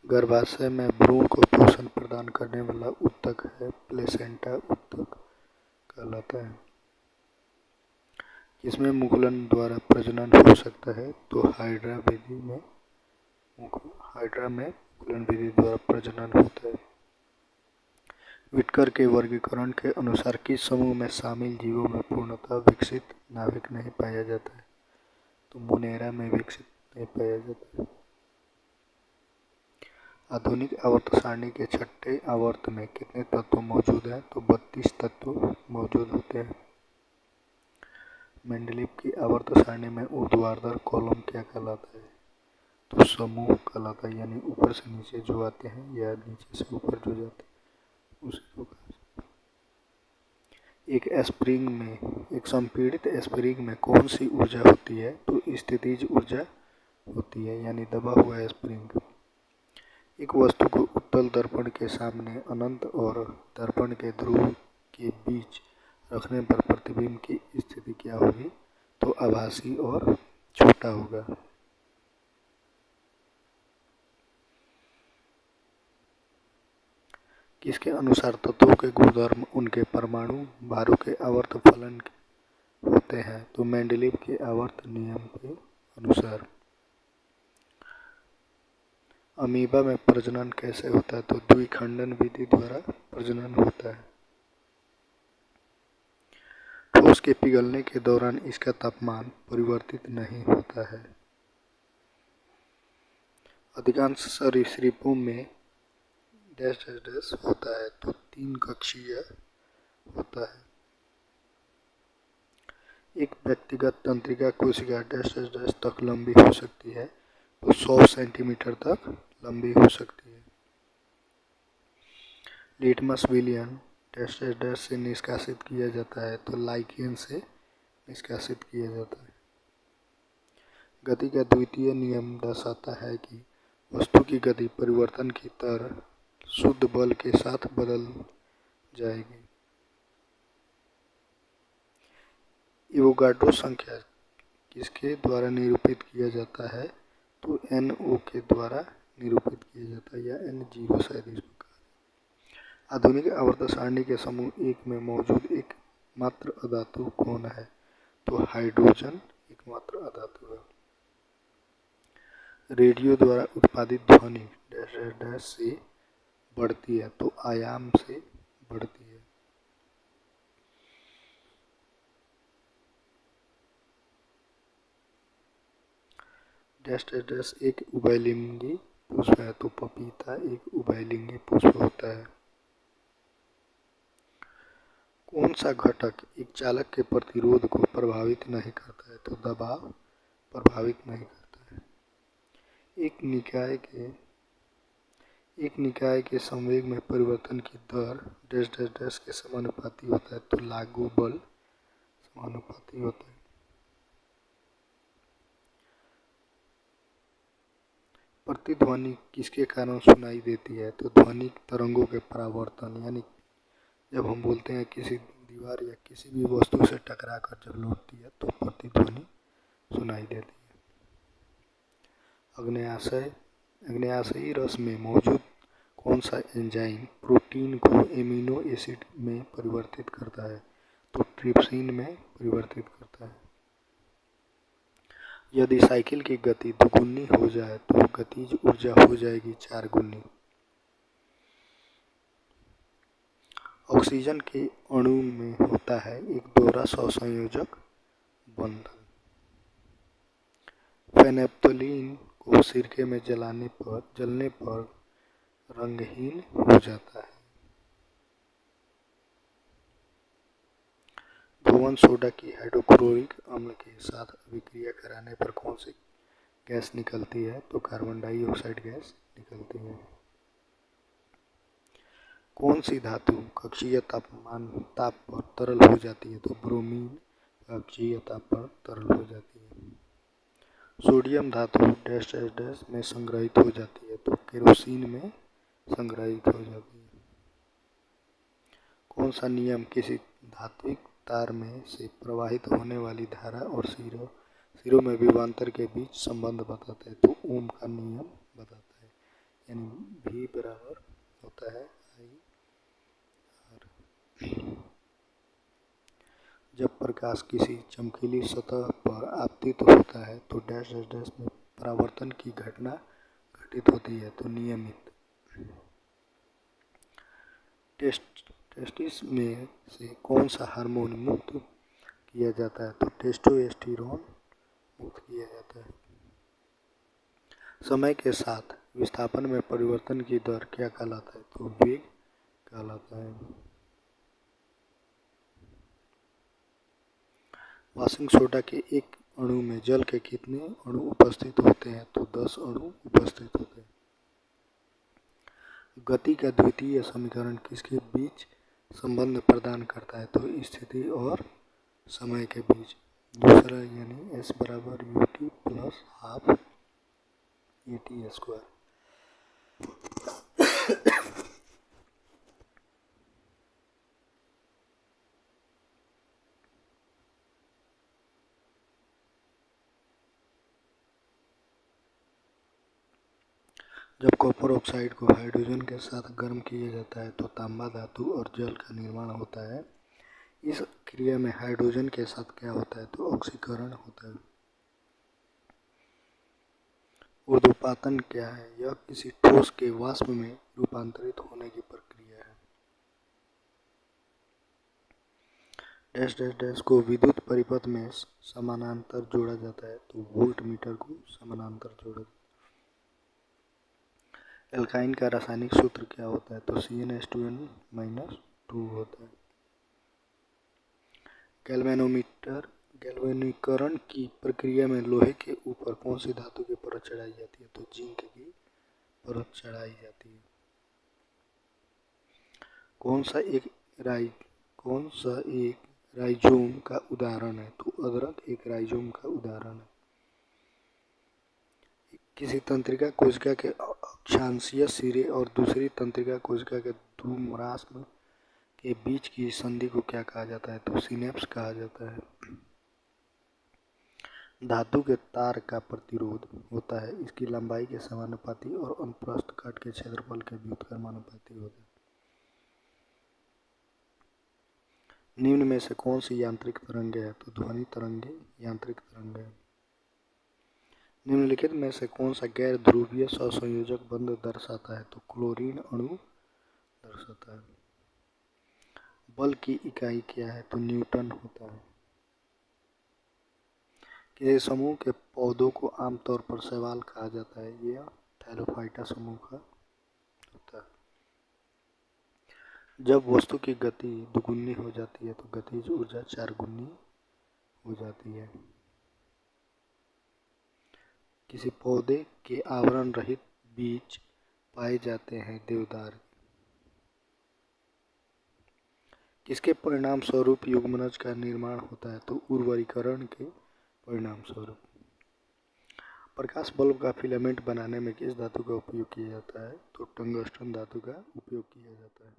गर्भाशय में भ्रूण को पोषण प्रदान करने वाला ऊतक है प्लेसेंटा ऊतक कहलाता है, जिसमें मुकुलन द्वारा प्रजनन हो सकता है। तो हाइड्रा में मुकुलन विधि द्वारा प्रजनन होता है। व्हिटकर के वर्गीकरण के अनुसार किस समूह में शामिल जीवों में पूर्णतः विकसित नाभिक नहीं पाया जाता है? तो मोनेरा में विकसित नहीं पाया जाता है। आधुनिक आवर्त सारणी के छठे आवर्त में कितने तत्व मौजूद हैं? तो 32 तत्व मौजूद होते हैं। मेंडलीव की आवर्त सारणी में ऊर्ध्वाधर कॉलम क्या कहलाता है? तो समूह कहलाता है, यानी ऊपर से नीचे जो आते हैं या नीचे से ऊपर जो जाते हैं उसी को कहते हैं। एक संपीड़ित स्प्रिंग में कौन सी ऊर्जा होती है? तो स्थितिज ऊर्जा होती है, यानी दबा हुआ स्प्रिंग। एक वस्तु को उत्तल दर्पण के सामने अनंत और दर्पण के ध्रुव के बीच रखने पर प्रतिबिंब की स्थिति क्या होगी? तो आभासी और छोटा होगा। किसके अनुसार तत्वों के गुणधर्म उनके परमाणु भारों के आवर्त फलन होते हैं? तो मेंडलीव के आवर्त नियम के अनुसार। अमीबा में प्रजनन कैसे होता है? तो द्विखंडन विधि द्वारा प्रजनन होता है। ठोस के पिघलने के दौरान इसका तापमान परिवर्तित नहीं होता है। अधिकांश सरीसृपों में डैश डैश डैश होता है, तो 3 कक्षीय होता है। एक व्यक्तिगत तंत्रिका कोशिका डैश डैश डैश तक लंबी हो सकती है, तो 100 सेंटीमीटर तक लंबी हो सकती है। लिटमस विलयन डैश डैश डैश से निष्कासित किया जाता है, तो लाइकेन से निष्कासित किया जाता है। गति का द्वितीय नियम दर्शाता है कि वस्तु की गति परिवर्तन की दर शुद्ध बल के साथ बदल जाएगी। एवोगाड्रो संख्या किसके द्वारा निरूपित किया जाता है? तो NO के द्वारा निरूपित किया जाता है, या N0 शायद इसको कहा। आधुनिक आवर्त सारणी के समूह 1 में मौजूद एकमात्र अधातु कौन है? तो हाइड्रोजन एकमात्र अधातु है। रेडियो द्वारा उत्पादित ध्वनि डैश डैश डैश से बढ़ती है, तो आयाम से बढ़ती है। डैश डैश डैश एक उभयलिंगी पुष्प है, तो पपीता एक उभयलिंगी पुष्प होता है। कौन सा घटक एक चालक के प्रतिरोध को प्रभावित नहीं करता है? तो दबाव प्रभावित नहीं करता है। एक निकाय के संवेग में परिवर्तन की दर डैश डैश डैश के समानुपाती होता है, तो लागू बल समानुपाती होता है। प्रतिध्वनि किसके कारण सुनाई देती है? तो ध्वनि तरंगों के परावर्तन, यानी जब हम बोलते हैं किसी दीवार या किसी भी वस्तु से टकरा कर जब लौटती है तो प्रतिध्वनि सुनाई देती है। अग्न्याशयी रस में मौजूद कौन सा एंजाइम प्रोटीन को एमिनो एसिड में परिवर्तित करता है? तो ट्रिप्सिन में परिवर्तित करता है। यदि साइकिल की गति दुगुनी हो जाए तो गतिज ऊर्जा हो जाएगी 4 गुनी। ऑक्सीजन के अणु में होता है एक दोहरा सहसंयोजक बंधन। फेनेप्थलीन को सिरके में जलने पर रंगहीन हो जाता है। भुवन सोडा की हाइड्रोक्लोरिक अम्ल के साथ अभिक्रिया कराने पर कौन सी गैस निकलती है? तो कार्बन डाइऑक्साइड गैस निकलती है। कौन सी धातु कक्षीय ताप पर तरल हो जाती है? तो ब्रोमीन कक्षीय ताप पर तरल हो जाती है। सोडियम धातु डैश डैश डैश में संग्रहित हो जाती है, तो केरोसिन में संग्रहित हो जाती है। कौन सा नियम किसी धात्विक तार में से प्रवाहित होने वाली धारा और सिरों में विभवांतर के बीच संबंध बताता है? तो ओम का नियम बताता है। यानी V बराबर होता है IR। जब प्रकाश किसी चमकीली सतह पर आपतित होता है तो डैश डैश डैश में परावर्तन की घटना घटित होती है। तो नियमित टेस्टिस में से कौन सा हार्मोन मुक्त किया जाता है? तो टेस्टोस्टेरोन मुक्त किया जाता है। समय के साथ विस्थापन में परिवर्तन की दर क्या कहलाता है? तो वेग कहलाता है। वॉशिंग सोडा के एक अणु में जल के कितने अणु उपस्थित होते हैं? तो 10 अणु उपस्थित होते हैं। गति का द्वितीय समीकरण किसके बीच संबंध प्रदान करता है? तो स्थिति और समय के बीच। दूसरा यानी S बराबर ut plus half at square. जब कॉपर ऑक्साइड को हाइड्रोजन के साथ गर्म किया जाता है तो तांबा धातु और जल का निर्माण होता है। इस क्रिया में हाइड्रोजन के साथ क्या होता है? तो ऑक्सीकरण होता है। ऊर्ध्वपातन क्या है? यह किसी ठोस के वाष्प में रूपांतरित होने की प्रक्रिया है। डैश डैश डैश को विद्युत परिपथ में समानांतर जोड़ा जाता है। तो वोल्ट मीटर को समानांतर जोड़ा जाता है। एल्काइन का रासायनिक सूत्र क्या होता है? तो CnH2n-2 होता है। गैल्वेनीकरण की प्रक्रिया में लोहे के ऊपर कौन सी धातु की परत चढ़ाई जाती है? तो जिंक की परत चढ़ाई जाती है। कौन सा एक राइजोम का उदाहरण है? तो अदरक एक राइजोम का उदाहरण है। किसी तंत्रिका कोशिका के अक्षांशीय सिरे और दूसरी तंत्रिका कोशिका के ध्रुवराशिम के बीच की संधि को क्या कहा जाता है? तो सिनेप्स कहा जाता है। धातु के तार का प्रतिरोध होता है इसकी लंबाई के समानुपाती और अनुप्रस्थ कट के क्षेत्रफल के व्युत्क्रमानुपाती होता है। निम्न में से कौन सी यांत्रिक तरंगे है? तो ध्वनि तरंगे यांत्रिक तरंगे है। निम्नलिखित में से कौन सा गैर ध्रुवीय सहसंयोजक बंध दर्शाता है? तो क्लोरीन अणु दर्शाता है। बल की इकाई क्या है? तो न्यूटन होता है। किसी समूह के पौधों को आमतौर पर शैवाल कहा जाता है। यह थैलोफाइटा समूह का होता है। जब वस्तु की गति दुगुनी हो जाती है तो गतिज ऊर्जा 4 गुनी हो जाती है। किसी पौधे के आवरण रहित बीज पाए जाते हैं देवदार। किसके परिणाम स्वरूप युग्मनज का निर्माण होता है? तो उर्वरीकरण के परिणाम स्वरूप। प्रकाश बल्ब का फिलामेंट बनाने में किस धातु का उपयोग किया जाता है? तो टंगस्टन धातु का उपयोग किया जाता है।